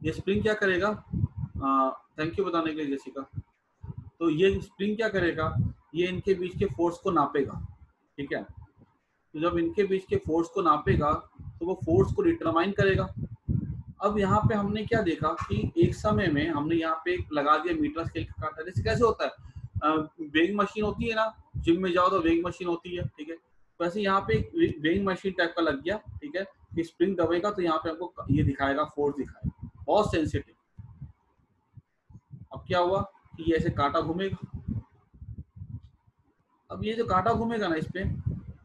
ये स्प्रिंग क्या करेगा, थैंक यू बताने के लिए जेसिका। तो ये स्प्रिंग क्या करेगा, ये इनके बीच के फोर्स को नापेगा, ठीक है। तो जब इनके बीच के फोर्स को नापेगा तो वो फोर्स को डिटरमाइन करेगा। अब यहाँ पे हमने क्या देखा कि एक समय में हमने यहाँ पे लगा दिया मीटर स्केल का कांटा। जैसे कैसे होता है, वेइंग मशीन होती है ना, जिम में जाओ तो वेइंग मशीन होती है, ठीक है। वैसे यहाँ पे एक वेइंग मशीन टाइप का लग गया, ठीक है। कि स्प्रिंग दबेगा तो यहाँ पे हमको ये दिखाएगा, फोर्स दिखाएगा, बहुत सेंसिटिव। अब क्या हुआ कि ये ऐसे कांटा घूमेगा। अब ये जो कांटा घूमेगा ना, इस पे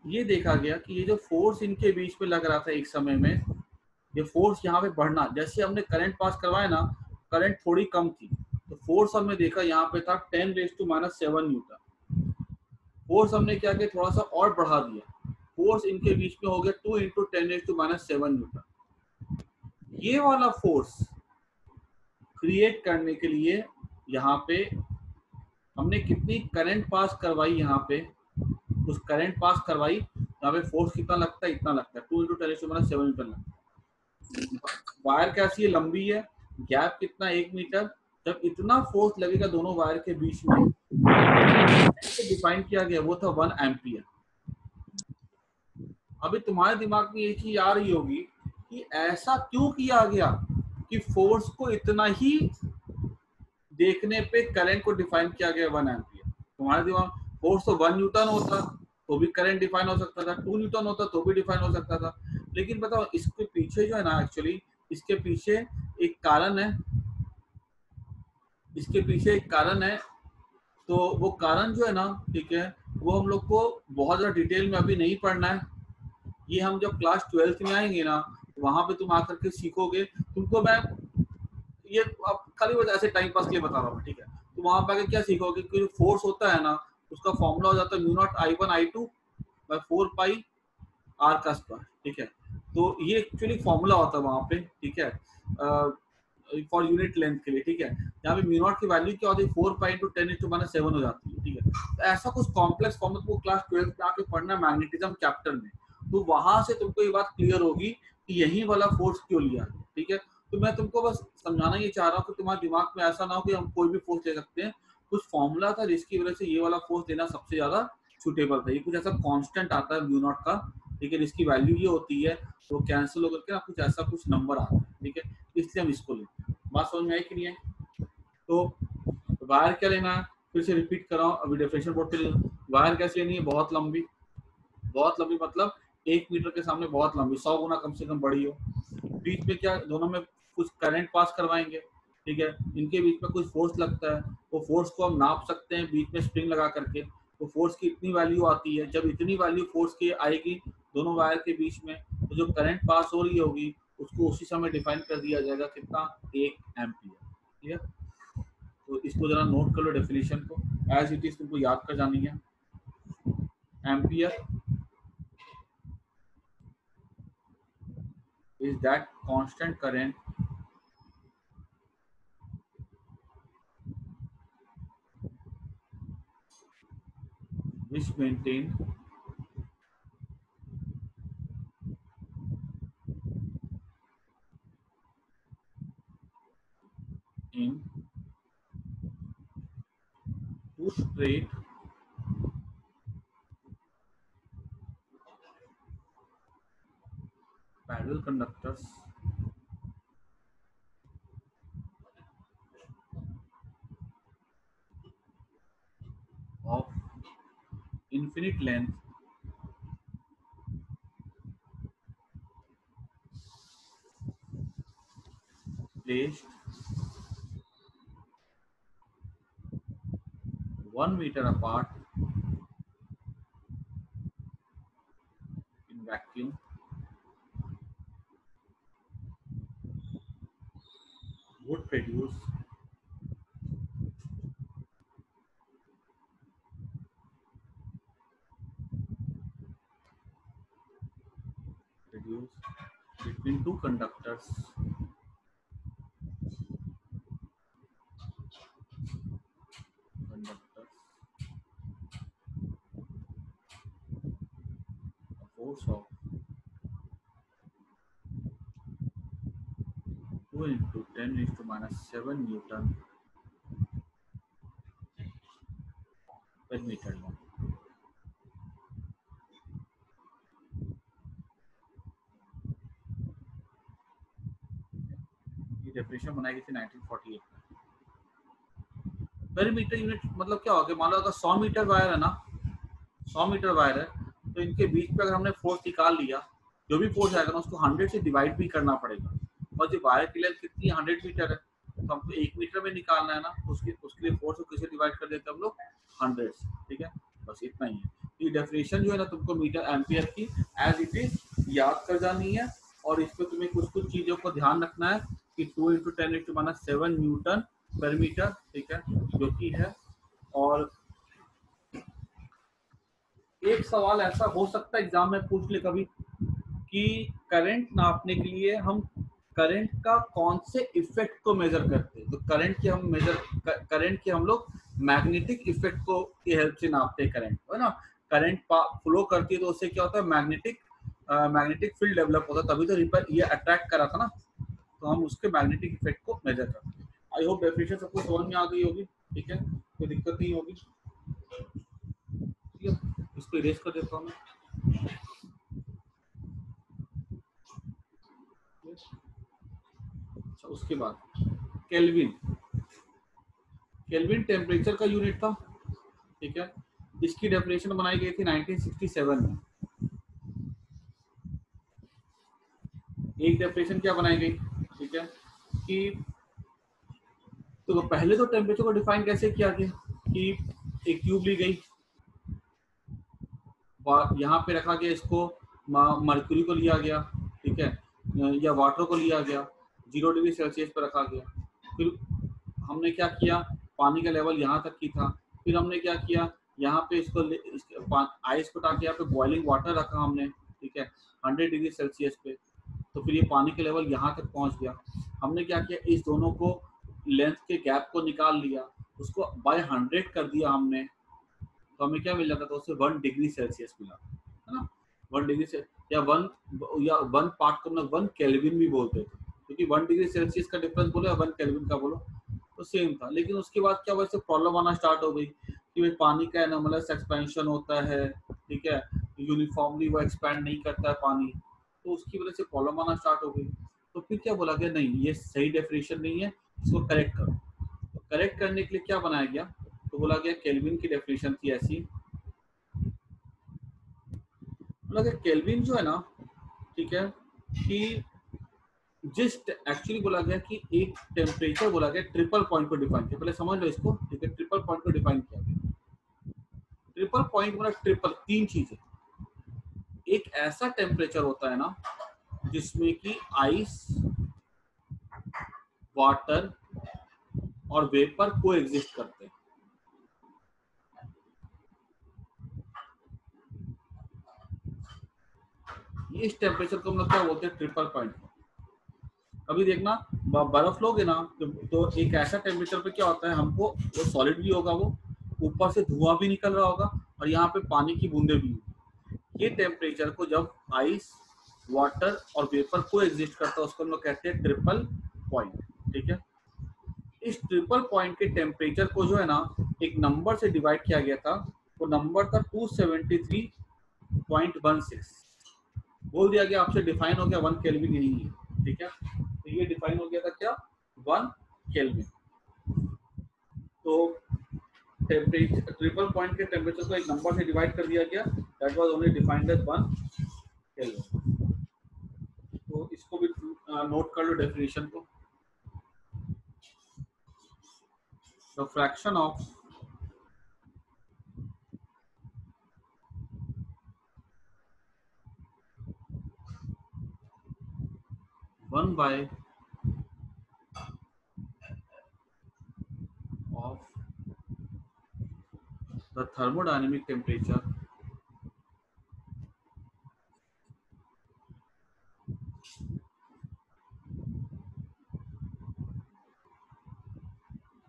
ये देखा गया कि ये जो फोर्स इनके बीच में लग रहा था एक समय में, ये फोर्स यहाँ पे बढ़ना, जैसे हमने करंट पास करवाया ना, करंट थोड़ी कम थी तो फोर्स हमने देखा यहाँ पे था 10⁻⁷ न्यूटन। फोर्स हमने क्या किया, थोड़ा सा और बढ़ा दिया, फोर्स इनके बीच में हो गया 2 × 10⁻⁷ न्यूटन। ये वाला फोर्स क्रिएट करने के लिए यहाँ पे हमने कितनी करंट पास करवाई, यहाँ पे उस करंट पास करवाई, यहाँ पे फोर्स कितना लगता है, इतना लगता है, 2 × 10⁻⁷ न्यूटन लगता है। वायर कैसी है, लंबी है, गैप कितना, 1 मीटर। जब इतना फोर्स लगेगा दोनों वायर के बीच में, डिफाइन किया गया वो था 1 एम्पियर। अभी तुम्हारे दिमाग में ये चीज आ रही होगी कि ऐसा क्यों किया गया कि फोर्स को इतना ही देखने पे करंट को डिफाइन किया गया 1 एम्पियर। तुम्हारे दिमाग, फोर्स तो 1 न्यूटन होता तो भी करंट डिफाइन हो सकता था, 2 न्यूटन होता तो भी डिफाइन हो सकता था। लेकिन बताओ इसके पीछे जो है ना, एक्चुअली इसके पीछे एक कारण है, इसके पीछे एक कारण है। तो वो कारण जो है ना, ठीक है, वो हम लोग को बहुत ज़्यादा डिटेल में अभी नहीं पढ़ना है। ये हम जब क्लास 12th में आएंगे ना, वहां पे तुम आकर के सीखोगे। तुमको मैं ये अब खाली बस ऐसे टाइम पास के लिए बता रहा हूँ, ठीक है। तो वहां पे आके क्या सीखोगे कि फोर्स होता है ना, उसका फॉर्मूला हो जाता है μ0I1I2/4 पाई आर का स्क्वायर, ठीक है। तो ये एक्चुअली फॉर्मूला होता है वहां पे, ठीक है, फॉर यूनिट लेंथ के लिए, ठीक है। यहाँ पे म्यू नॉट की वैल्यू क्या होती है, 4 पाई × 10⁻⁷ हो जाती है, ठीक है। तो ऐसा कुछ कॉम्प्लेक्स फॉर्मूला तुमको क्लास 12 में आके पढ़ना है, मैग्नेटिज्म चैप्टर में। तो वहां से तुमको ये बात क्लियर होगी कि यही वाला फोर्स क्यों लिया है, ठीक है। तो मैं तुमको बस समझाना ये चाह रहा हूँ कि तुम्हारे दिमाग में ऐसा ना हो कि हम कोई भी फोर्स ले सकते हैं। कुछ फॉर्मूला था जिसकी वजह से ये वाला फोर्स देना सबसे ज्यादा सुटेबल था। ये कुछ ऐसा कांस्टेंट आता है म्यू नॉट का, ठीक है, जिसकी वैल्यू ये होती है, तो कैंसिल होकर के ना कुछ ऐसा कुछ नंबर आता है, ठीक है। इसलिए हम इसको लेते हैं। बात समझ में आई कि नहीं है? तो वायर क्या लेना है, फिर से रिपीट कर रहा हूँ, अभी डेफिनेशन बोर्ड पे वायर कैसे लेनी है, बहुत लंबी, बहुत लंबी मतलब 1 मीटर के सामने बहुत लंबी, 100 गुना कम से कम बड़ी हो। बीच में क्या, दोनों में कुछ करंट पास करवाएंगे, ठीक है। इनके बीच में कुछ फोर्स लगता है, वो फोर्स को हम नाप सकते हैं बीच में स्प्रिंग लगा करके। तो फोर्स की इतनी वैल्यू आती है, जब इतनी वैल्यू फोर्स की आएगी दोनों वायर के बीच में, तो जो करंट पास हो रही होगी उसको उसी समय डिफाइन कर दिया जाएगा, कितना, 1 एम्पियर। क्लियर? तो इसको जरा नोट कर लो डेफिनेशन को, एज इट इज तुमको याद कर जानी है। Ampere is that constant current which maintain in two straight parallel conductors of infinite length placed 1 meter apart in vacuum would produce between two conductors a force of 2 into 10 is to minus 7 Newton per meter long. ये definition बनाई गई थी 1948 में। पर metre unit मतलब क्या हो गया, मान लो अगर 100 मीटर वायर है ना, 100 मीटर वायर है, तो इनके बीच पे अगर हमने फोर्स निकाल लिया, जो भी फोर्स आएगा ना उसको 100 से डिवाइड भी करना पड़ेगा। और जो वायर की लेंथ कितनी 100 मीटर है, तो हमको 1 मीटर में निकालना है ना, उसके लिए फोर्स को किसे डिवाइड कर देते हैं हम लोग, 100 से। ठीक है, बस इतना ही है। ये डेफिनेशन जो है ना तुमको मीटर एम्पियर की एज इट इज याद कर जानी है, और इस पर तुम्हें कुछ कुछ चीजों को ध्यान रखना है कि 2 इंटू 10⁻7 न्यूटन पर मीटर, ठीक है, जो कि है। और एक सवाल ऐसा हो सकता है एग्जाम में पूछ ले कभी कि करंट नापने के लिए हम करंट का कौन से इफेक्ट को मेजर करते हैं, तो करंट के हम लोग मैग्नेटिक इफेक्ट को की हेल्प से नापते हैं करंट को, है ना। करंट फ्लो करती है तो उससे क्या होता है, मैग्नेटिक फील्ड डेवलप होता है, तभी तो रिपर ये अट्रैक्ट करा था ना, तो हम उसके मैग्नेटिक इफेक्ट को मेजर करते हैं। आई होप डेफिनेशन सबको समझ में आ गई होगी, ठीक है, कोई दिक्कत नहीं होगी। ठीक है, इसको इरेज कर देता हूँ मैं। अच्छा, उसके बाद केल्विन, केल्विन टेम्परेचर का यूनिट था, ठीक है। इसकी डेफिनेशन बनाई गई थी 1967 में। एक डेफिनेशन क्या बनाई गई, ठीक है, कि तो पहले तो टेम्परेचर को डिफाइन कैसे किया गया कि एक ट्यूब ली गई, यहाँ पे रखा गया, इसको मर्क्यूरी को लिया गया, ठीक है, या वाटर को लिया गया, 0 डिग्री सेल्सियस पर रखा गया। फिर हमने क्या किया, पानी का लेवल यहाँ तक की था, फिर हमने क्या किया, यहाँ पे इसको आइस को टाके यहाँ पे बॉइलिंग वाटर रखा हमने, ठीक है, 100 डिग्री सेल्सियस पे। तो फिर ये पानी का लेवल यहाँ तक पहुँच गया। हमने क्या किया, इस दोनों को लेंथ के गैप को निकाल लिया, उसको बाय 100 कर दिया हमने, तो हमें क्या मिल जाता था, उससे 1 डिग्री सेल्सियस मिला, है ना। 1 डिग्री से या वन पार्ट को हम लोग 1 केल्विन भी बोलते थे, क्योंकि 1 डिग्री सेल्सियस का डिफरेंस बोलो या 1 केल्विन का बोलो तो सेम था। लेकिन उसके बाद क्या हुआ, इससे प्रॉब्लम आना स्टार्ट हो गई कि भाई पानी का एनोमलस एक्सपेंशन होता है, ठीक है, यूनिफॉर्मली वो एक्सपैंड नहीं करता है पानी, तो उसकी वजह से प्रॉब्लम आना स्टार्ट हो गई। तो फिर क्या बोला गया, नहीं ये सही डेफिनेशन नहीं है, इसको करेक्ट करो। तो करेक्ट करने के लिए क्या बनाया गया, तो बोला गया केल्विन की डेफिनेशन थी ऐसी, बोला गया केल्विन जो है ना, ठीक है, कि जिस एक्चुअली बोला गया कि एक टेम्परेचर बोला गया ट्रिपल पॉइंट को डिफाइन किया, पहले समझ लो इसको, ठीक है, ट्रिपल पॉइंट को डिफाइन किया गया। ट्रिपल पॉइंट मतलब ट्रिपल, तीन चीजें। एक ऐसा टेम्परेचर होता है ना जिसमें कि आइस, वाटर और वेपर को एग्जिस्ट करते हैं। इस टेम्परेचर को हम लोग क्या बोलते हैं, ट्रिपल पॉइंट। कभी देखना बर्फ लोगे ना, तो एक ऐसा टेम्परेचर पे क्या होता है, हमको वो सॉलिड भी होगा, वो ऊपर से धुआं भी निकल रहा होगा, और यहाँ पे पानी की बूंदे भी होंगी। ये टेम्परेचर को जब आइस, वाटर और वेपर को एग्जिस्ट करता है, उसको हम लोग कहते हैं ट्रिपल पॉइंट, ठीक है। इस ट्रिपल पॉइंट के टेम्परेचर को जो है ना एक नंबर से डिवाइड किया गया था, वो नंबर था 273.16। बोल दिया गया आपसे, डिफाइन हो गया 1 केल्विन नहीं है, ठीक है। तो ये डिफाइन हो गया था क्या, 1 केल्विन। तो टेम्परेचर ट्रिपल पॉइंट के टेम्परेचर को एक नंबर से डिवाइड कर दिया गया, that was only defined as 1 kelvin. तो इसको भी नोट कर लो डेफिनेशन को। The fraction of one by of the thermodynamic temperature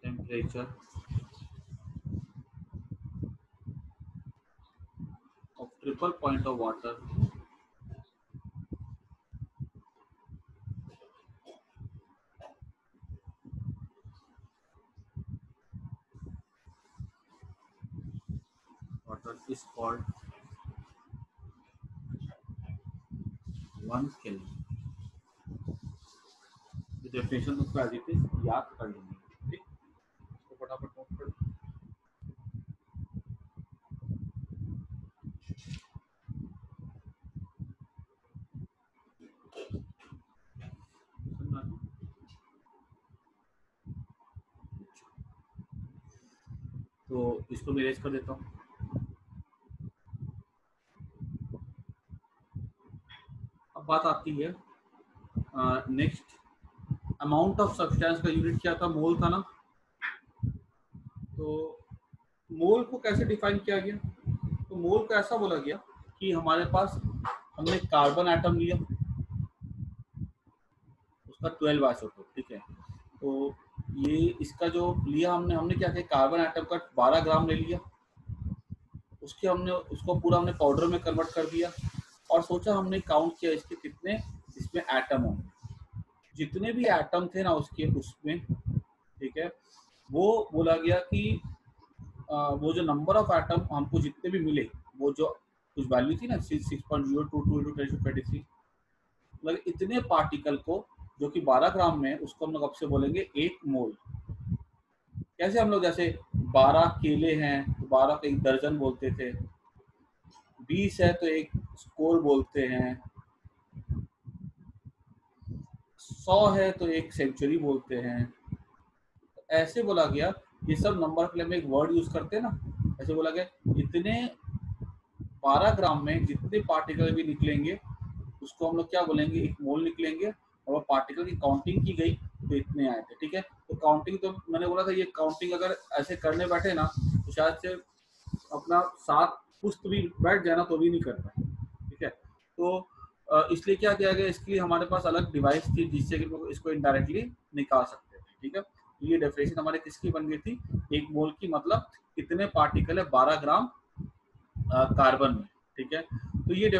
temperature of triple point of water water is called 1 Kelvin। Definition उसको एज इट इज याद कर लेंगे, ठीक, इसको फटाफट नोट कर। तो इसको मैं इरेज कर देता हूँ। अब बात आती है नेक्स्ट, अमाउंट ऑफ सब्सटेंस का यूनिट क्या था, मोल था ना। तो मोल को कैसे डिफाइन किया गया, तो मोल को ऐसा बोला गया कि हमारे पास हमने कार्बन एटम लिया, उसका 12 आइसोटोप, ठीक है। तो ये इसका जो लिया हमने क्या किया, कार्बन एटम का 12 ग्राम ले लिया, उसके हमने उसको पूरा हमने पाउडर में कन्वर्ट कर दिया और सोचा हमने काउंट किया इसके कितने इसमें एटम होंगे। जितने भी एटम थे ना उसके उसमें, ठीक है, वो बोला गया कि वो जो नंबर ऑफ एटम हमको जितने भी मिले, वो जो कुछ वैल्यू थी ना 6.022 मतलब इतने पार्टिकल को जो कि 12 ग्राम में, उसको हम लोग अब से बोलेंगे 1 मोल। कैसे हम लोग, जैसे 12 केले हैं तो 12 को 1 दर्जन बोलते थे, 20 है तो 1 स्कोर बोलते हैं, 100 है तो 1 सेंचुरी बोलते हैं। ऐसे बोला गया, ये सब नंबर के लिए हम एक वर्ड यूज करते हैं ना, ऐसे बोला गया इतने 12 ग्राम में जितने पार्टिकल भी निकलेंगे उसको हम लोग क्या बोलेंगे, 1 मोल निकलेंगे। और वो पार्टिकल की काउंटिंग की गई तो इतने आए थे, ठीक है। तो काउंटिंग तो मैंने बोला था, ये काउंटिंग अगर ऐसे करने बैठे ना तो शायद से अपना 7 पुस्त भी बैठ जाए ना तो भी नहीं कर पाए, ठीक है। तो इसलिए क्या किया गया, इसके लिए हमारे पास अलग डिवाइस थी जिससे कि इसको इनडायरेक्टली निकाल सकते थे, ठीक है। ये डेफिनेशन हमारे किसकी बन गई थी, 1 मोल की, मतलब कितने पार्टिकल है 12 ग्राम कार्बन में, ठीक है। तो ये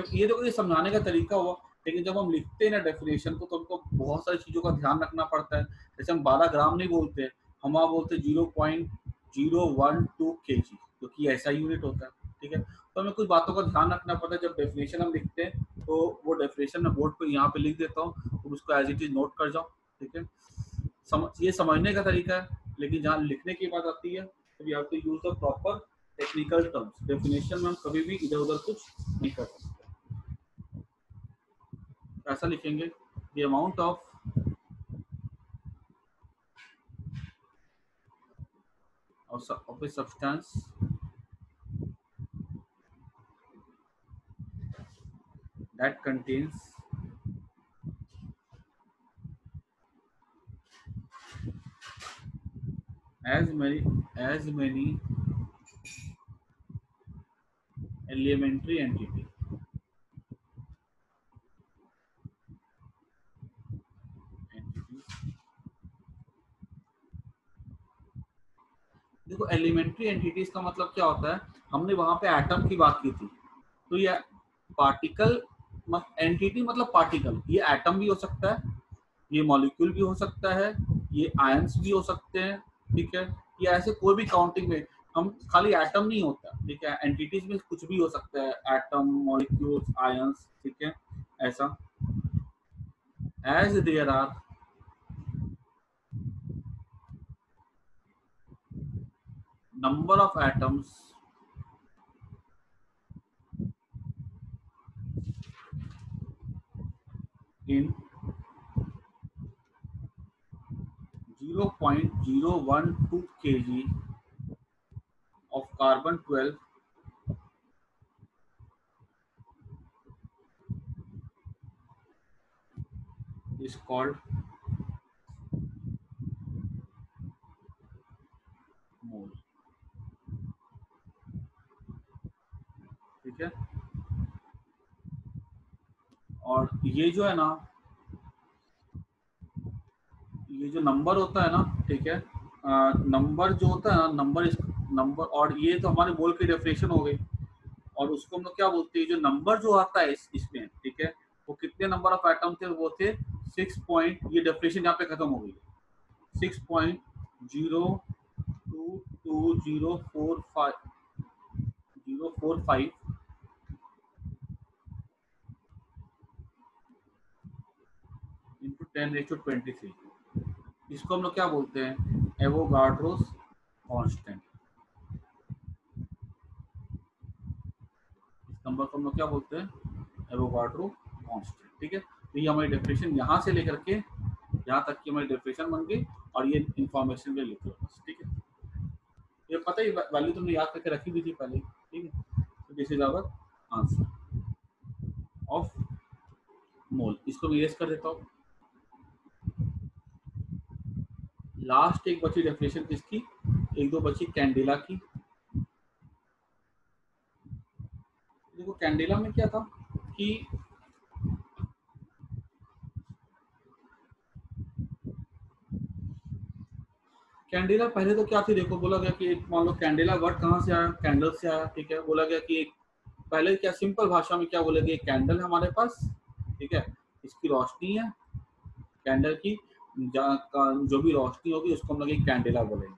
समझाने का तरीका हुआ, लेकिन जब हम लिखते हैं ना डेफिनेशन को तो हमको बहुत सारी चीज़ों का ध्यान रखना पड़ता है। जैसे हम 12 ग्राम नहीं बोलते, हम वहाँ बोलते 0.012 kg, जो कि ऐसा यूनिट होता है, ठीक है। तो हमें कुछ बातों का ध्यान रखना पड़ता है जब डेफिनेशन हम लिखते हैं। तो वो डेफिनेशन मैं बोर्ड पर यहाँ पे लिख देता हूँ, तो उसको एज इट इज नोट कर जाओ, ठीक है। ये समझने का तरीका है, लेकिन जहाँ लिखने की बात आती है तो we have to use the proper technical terms. Definition में हम कभी भी इधर उधर कुछ नहीं कर सकते। ऐसा लिखेंगे, the amount of a substance that contains as many elementary entities। देखो एलिमेंट्री एंटिटीज का मतलब क्या होता है, हमने वहां पे एटम की बात की थी, तो ये पार्टिकल एंटिटी मतलब पार्टिकल, ये एटम भी हो सकता है, ये मॉलिक्यूल भी हो सकता है, ये आयंस भी हो सकते हैं, ठीक है। ये ऐसे कोई भी काउंटिंग में हम खाली एटम नहीं होता, ठीक है, एंटिटीज में कुछ भी हो सकता है, एटम, मॉलिक्यूल्स, आयंस, ठीक है। ऐसा as there are number of atoms in 0.012 kg of carbon 12 is called mole, ठीक है। और ये जो है ना, ये जो नंबर होता है ना, ठीक है, नंबर जो होता है ना, नंबर और ये तो हमारे मोल की डेफिनेशन हो गई। और उसको हम लोग क्या बोलते हैं, जो नंबर जो आता है इसमें, ठीक है, वो कितने नंबर ऑफ एटम थे, वो थे 6 पॉइंट, ये डेफिनेशन यहाँ पे खत्म हो गई, 6.0220450 045 इंटू 10⁻23। इसको हम लोग क्या बोलते हैं? Avogadro's constant. इस नंबर को हम लोग क्या बोलते हैं? Avogadro constant. ठीक है, तो ये हमारी डेफिनेशन यहाँ से लेकर के यहाँ तक की हमारी डेफिनेशन बन गई, और ये इंफॉर्मेशन में लिख लो बस। ठीक है, ये पता ही वैल्यू तुमने याद करके रखी भी थी पहले। ठीक है, तो this is our answer of mole. इसको मैं इरेज कर देता हूँ। लास्ट एक बची डेफिनेशन किसकी? एक दो बची कैंडिला की। देखो कैंडिला में क्या था कि कैंडिला पहले तो क्या थी, देखो बोला गया कि एक मान लो कैंडिला वर्ड कहाँ से आया? कैंडल से आया। ठीक है, बोला गया कि एक पहले क्या सिंपल भाषा में क्या बोला गया? एक कैंडल है हमारे पास। ठीक है, इसकी रोशनी है कैंडल की, जो भी रोशनी होगी उसको हम लोग एक कैंडिला बोलेंगे।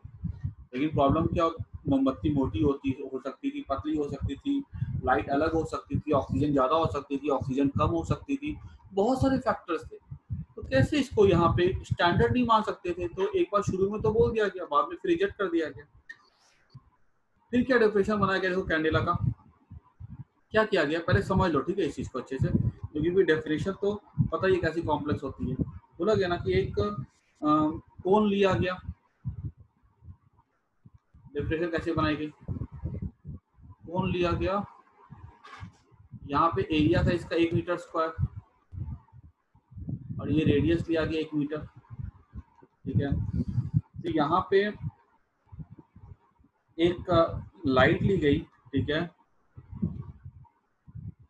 लेकिन प्रॉब्लम क्या, मोमबत्ती मोटी होती हो सकती थी, पतली हो सकती थी, लाइट अलग हो सकती थी, ऑक्सीजन ज्यादा हो सकती थी, ऑक्सीजन कम हो सकती थी, बहुत सारे फैक्टर्स थे। तो कैसे इसको यहाँ पे स्टैंडर्ड नहीं मान सकते थे? तो एक बार शुरू में तो बोल दिया गया, बाद में फिर रिजेक्ट कर दिया गया। फिर क्या डेफिनेशन बनाया गया देखो कैंडिला का? क्या किया गया पहले समझ लो, ठीक है, इस चीज को अच्छे से, क्योंकि भी डेफिनेशन तो पता ही कैसी कॉम्प्लेक्स होती है। बोला गया ना कि एक कोन लिया गया। डेफिनेशन कैसे बनाई गई? कोन लिया गया, यहाँ पे एरिया था इसका 1 मीटर स्क्वायर, और ये रेडियस लिया गया 1 मीटर। ठीक है, तो यहाँ पे एक लाइट ली गई। ठीक है,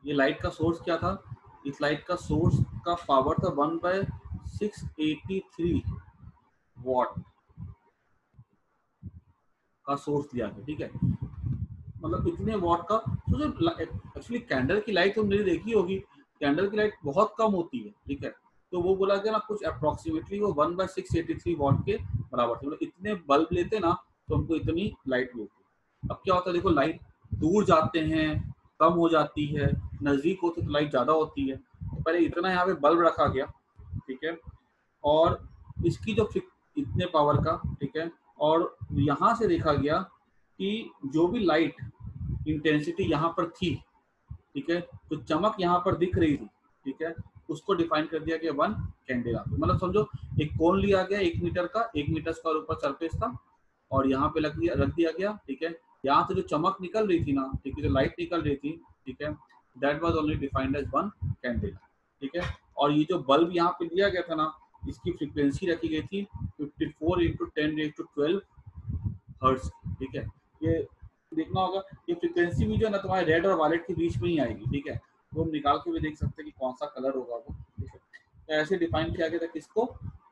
ये लाइट का सोर्स क्या था? इस लाइट का सोर्स का पावर था 1/683 वॉट का सोर्स लिया गया। ठीक है, मतलब इतने वॉट का। तो जो एक्चुअली कैंडल की लाइट तुमने देखी होगी, कैंडल की लाइट बहुत कम होती है। ठीक है, तो वो बोला गया ना कुछ अप्रोक्सीमेटली वो 1/683 वॉट के बराबर थे। मतलब इतने बल्ब लेते ना तो हमको इतनी लाइट मिलती। अब क्या होता है देखो, लाइट दूर जाते हैं कम हो जाती है, नजदीक होते तो लाइट ज्यादा होती है। तो पहले इतना यहाँ पे बल्ब रखा गया। ठीक है, और इसकी जो इतने पावर का, ठीक है, और यहाँ से देखा गया कि जो भी लाइट इंटेंसिटी यहाँ पर थी, ठीक है, तो चमक यहाँ पर दिख रही थी, ठीक है, उसको डिफाइन कर दिया गया 1 कैंडेला। मतलब समझो एक कोन लिया गया 1 मीटर का, 1 मीटर स्क्वायर ऊपर सरफेस था, और यहाँ पे रख दिया गया। ठीक है, यहाँ से जो चमक निकल रही थी ना, ठीक है, जो लाइट निकल रही थी, ठीक है, that was only defined as 1 candela. ठीक है, और ये जो बल्ब यहाँ पे दिया गया था ना, इसकी फ्रीक्वेंसी रखी गई थी 54 इंटू 10⁻12 हर्ट्ज। ठीक है, ये देखना होगा, ये फ्रीक्वेंसी भी जो है ना तुम्हारे रेड और वायलेट के बीच में ही आएगी। ठीक है, तो हम निकाल के भी देख सकते हैं कि कौन सा कलर होगा वो। ठीक है, तो ऐसे डिफाइन किया गया था किसको?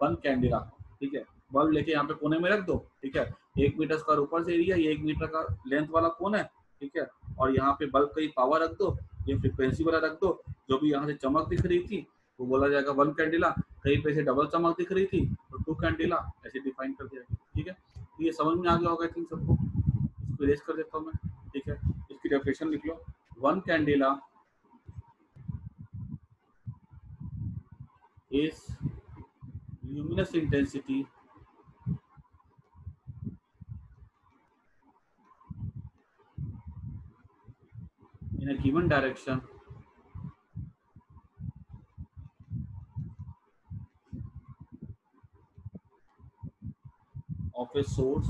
1 कैंडेला। ठीक है, बल्ब लेके यहाँ पे कोने में रख दो। ठीक है, 1 मीटर स्क्वायर ऊपर से एरिया, ये 1 मीटर का लेंथ वाला कोन है। ठीक है, और यहाँ पे बल्ब का ही पावर रख दो, ये फ्रीक्वेंसी वाला रख दो। जो भी यहाँ से चमक दिख रही थी वो बोला जाएगा 1 कैंडेला। कहीं पे से डबल चमक दिख रही थी तो 2 कैंडेला, ऐसे डिफाइन कर दिया गया। ठीक है, तो ये समझ में आ गया होगा आई थिंक सबको। इसको इरेज कर देता हूँ मैं। ठीक है, इसकी डेफिनेशन लिख लो। 1 candela is luminous intensity in a given direction of a source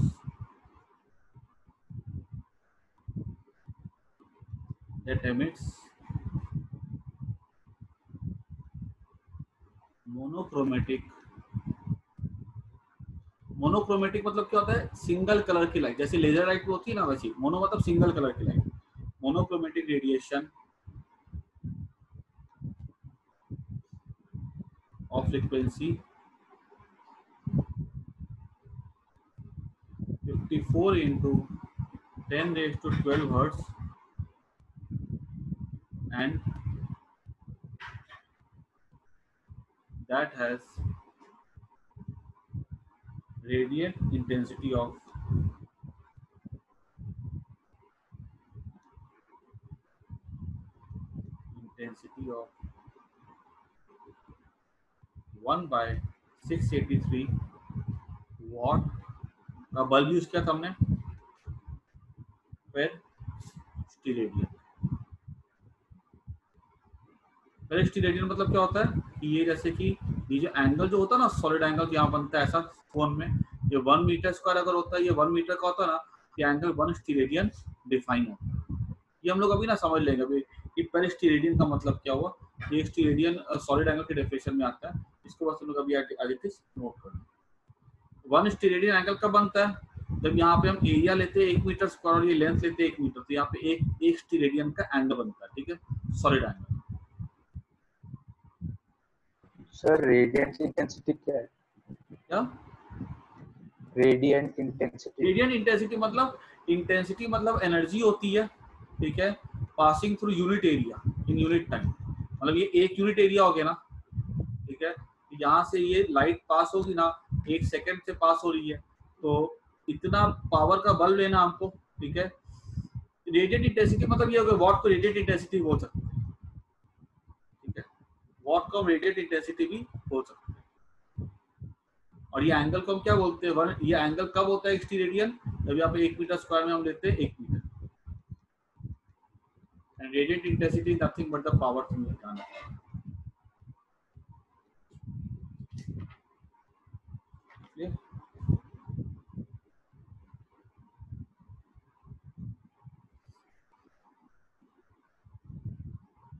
that emits monochromatic। Monochromatic मतलब क्या होता है? सिंगल कलर की लाइट, जैसे लेजर लाइट होती है ना, वैसी मोनो मतलब सिंगल कलर की light. Monochromatic radiation of frequency 54 into 10⁻12 hertz and that has radiant intensity of intensity of 1/683 what का बल्ब यूज किया था हमने फिर स्टीरेडियन। फिर स्टीरेडियन मतलब क्या होता है कि ये जैसे कि ये जो एंगल जो होता है ना सॉलिड एंगल यहाँ बनता है ऐसा फोन में, ये 1 मीटर स्क्वायर अगर होता है, ये 1 मीटर का होता है ना, ये एंगल 1 स्टीरेडियन डिफाइन होता है। ये हम लोग अभी ना समझ लेंगे अभी कि पर स्टीरेडियन का मतलब क्या हुआ। ये स्टीरेडियन सॉलिड एंगल के डेफिनेशन में आता है, इसको बस हम लोग अभी आगे नोट कर। 1 स्टीरेडियन एंगल कब बनता है, जब यहाँ पे हम एरिया लेते हैं 1 मीटर स्क्वायर और ये लेंथ लेते हैं 1 मीटर, तो यहाँ पे एक स्टीरेडियन का एंगल बनता है, ठीक है, solid angle. Sir radiant intensity क्या है? क्या रेडियंट इंटेंसिटी? रेडियंट इंटेंसिटी मतलब एनर्जी होती है, ठीक है, passing through unit area in unit time. मतलब ये 1 यूनिट एरिया हो गया ना, ठीक है, यहाँ से ये लाइट पास होगी ना 1 सेकंड से पास हो रही है, तो इतना पावर का बल्ब लेना हमको, ठीक है। रेडियंट इंटेंसिटी मतलब ये हो गया, वॉट को रेडियंट इंटेंसिटी बोल सकते हैं, ठीक है, वॉट को रेडियंट इंटेंसिटी भी बोल सकते हैं। और ये एंगल को हम क्या बोलते हैं, ये एंगल कब होता है स्टीरेडियन, जब यहाँ पे 1 मीटर स्क्वायर में हम लेते हैं 1 metre. And radiant intensity is nothing but the power through निकालना।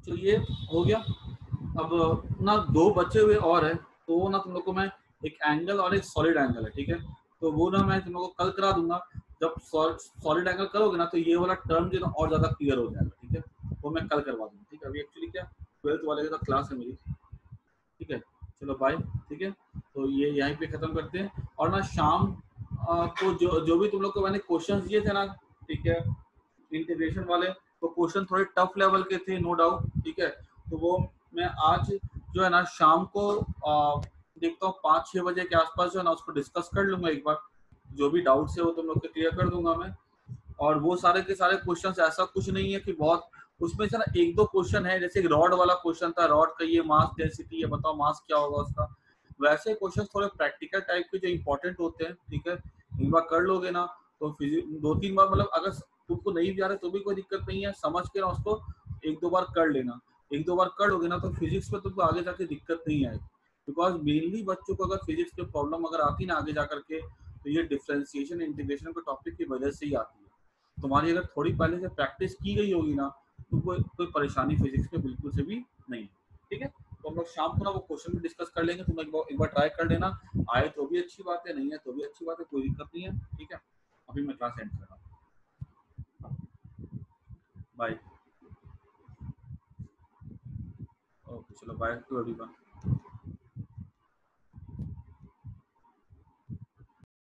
तो ये हो गया। अब ना 2 बचे हुए और है, तो ना तुम लोग को मैं एक एंगल और एक सॉलिड एंगल है, ठीक है, तो वो ना मैं तुम लोग को कल करा दूंगा। जब सॉलिड एंगल करोगे ना तो ये वाला टर्म जो ना और ज्यादा क्लियर हो जाएगा, ठीक है, वो मैं कल करवा दूंगा, ठीक है। अभी एक्चुअली क्या 12th वाले का क्लास है मेरी, ठीक है, चलो बाय, ठीक है। तो ये यहीं पे खत्म करते हैं। और ना शाम को जो भी तुम लोग को मैंने क्वेश्चंस दिए थे ना, ठीक है, इंटीग्रेशन वाले, तो क्वेश्चन थोड़े टफ लेवल के थे नो डाउट, ठीक है, तो वो मैं आज जो है ना शाम को देखता हूँ 5-6 बजे के आसपास जो है ना उसको डिस्कस कर लूंगा एक बार। जो भी डाउट्स है वो तुम लोग के क्लियर कर दूंगा मैं। और वो सारे के सारे क्वेश्चंस, ऐसा कुछ नहीं है कि बहुत, उसमें से ना 1-2 क्वेश्चन है, जैसे रॉड वाला क्वेश्चन था, रॉड का ये मास डेंसिटी है, बताओ मास क्या होगा उसका। वैसे क्वेश्चन थोड़े प्रैक्टिकल टाइप के जो इंपॉर्टेंट होते हैं, ठीक है, एक बार कर लोगे ना तो फिजिक्स 2-3 बार, मतलब अगर तुमको नहीं भी आ रहा तो भी कोई दिक्कत नहीं है, समझ के ना उसको 1-2 बार कर लेना। 1-2 बार कर लोगे ना तो फिजिक्स में तुमको आगे जाके दिक्कत नहीं आएगी। बिकॉज मेनली बच्चों को अगर फिजिक्स में प्रॉब्लम अगर आती ना आगे जा करके, तो ये डिफरेंशिएशन इंटीग्रेशन के टॉपिक की वजह से ही आती है। तुम्हारी अगर थोड़ी पहले से प्रैक्टिस की गई होगी ना तो कोई परेशानी फिजिक्स में बिल्कुल से भी नहीं है, ठीक है। तो हम लोग शाम को ना वो क्वेश्चन भी डिस्कस कर लेंगे, तुम एक बार ट्राई कर लेना, आए तो भी अच्छी बात है, नहीं है तो भी अच्छी बात है, कोई दिक्कत नहीं है, ठीक है। अभी मैं क्लास एंड कर रहा हूँ, बाय। ओके चलो बाय टू एवरीवन।